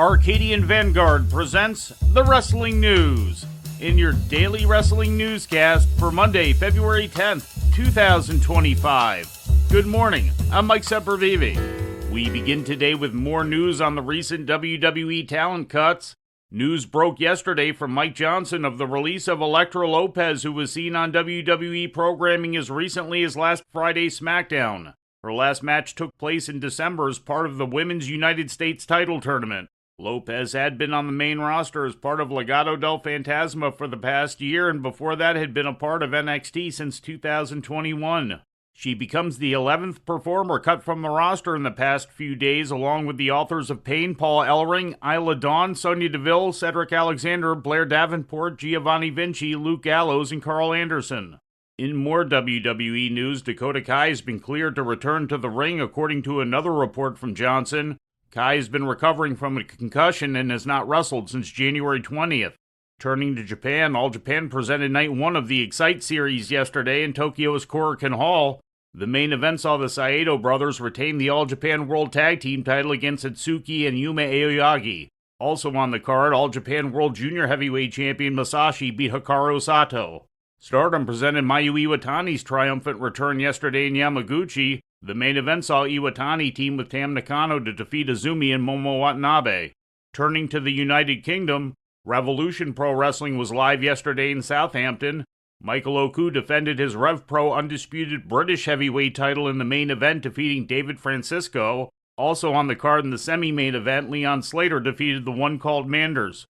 Arcadian Vanguard presents the Wrestling News in your daily wrestling newscast for Monday, February 10th, 2025. Good morning, I'm Mike Sempervive. We begin today with more news on the recent WWE talent cuts. News broke yesterday from Mike Johnson of the release of Elektra Lopez, who was seen on WWE programming as recently as last Friday's SmackDown. Her last match took place in December as part of the Women's United States title tournament. Lopez had been on the main roster as part of Legado del Fantasma for the past year, and before that had been a part of NXT since 2021. She becomes the 11th performer cut from the roster in the past few days, along with the authors of Pain, Paul Ellering, Isla Dawn, Sonya Deville, Cedric Alexander, Blair Davenport, Giovanni Vinci, Luke Gallows, and Carl Anderson. In more WWE news, Dakota Kai has been cleared to return to the ring, according to another report from Johnson. Kai has been recovering from a concussion and has not wrestled since January 20th. Turning to Japan, All Japan presented Night 1 of the Excite series yesterday in Tokyo's Korakuen Hall. The main event saw the Saito brothers retain the All Japan World Tag Team title against Atsuki and Yuma Aoyagi. Also on the card, All Japan World Junior Heavyweight Champion Masashi beat Hikaru Sato. Stardom presented Mayu Iwatani's triumphant return yesterday in Yamaguchi. The main event saw Iwatani team with Tam Nakano to defeat Azumi and Momo Watanabe. Turning to the United Kingdom, Revolution Pro Wrestling was live yesterday in Southampton. Michael Oku defended his Rev Pro undisputed British heavyweight title in the main event, defeating David Francisco. Also on the card in the semi-main event, Leon Slater defeated the one called Manders.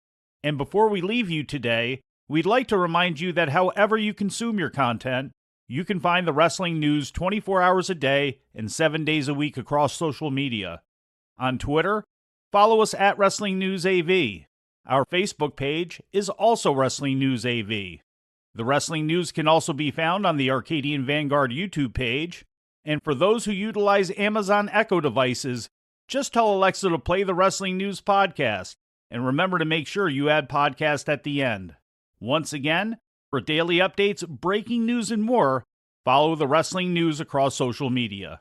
And before we leave you today, we'd like to remind you that however you consume your content, you can find the wrestling news 24 hours a day and 7 days a week across social media. On Twitter, follow us at Wrestling News AV. Our Facebook page is also Wrestling News AV. The Wrestling News can also be found on the Arcadian Vanguard YouTube page. And for those who utilize Amazon Echo devices, just tell Alexa to play the Wrestling News podcast. And remember to make sure you add podcast at the end. Once again, for daily updates, breaking news, and more, follow the Wrestling News across social media.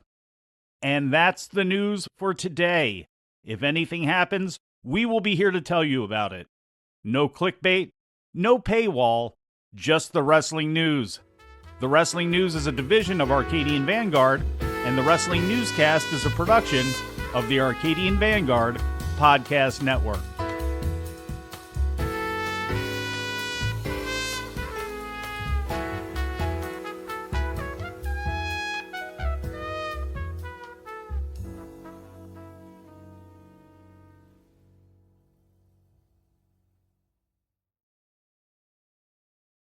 And that's the news for today. If anything happens, we will be here to tell you about it. No clickbait, no paywall, just the Wrestling News. The Wrestling News is a division of Arcadian Vanguard, and the Wrestling Newscast is a production of the Arcadian Vanguard Podcast Network.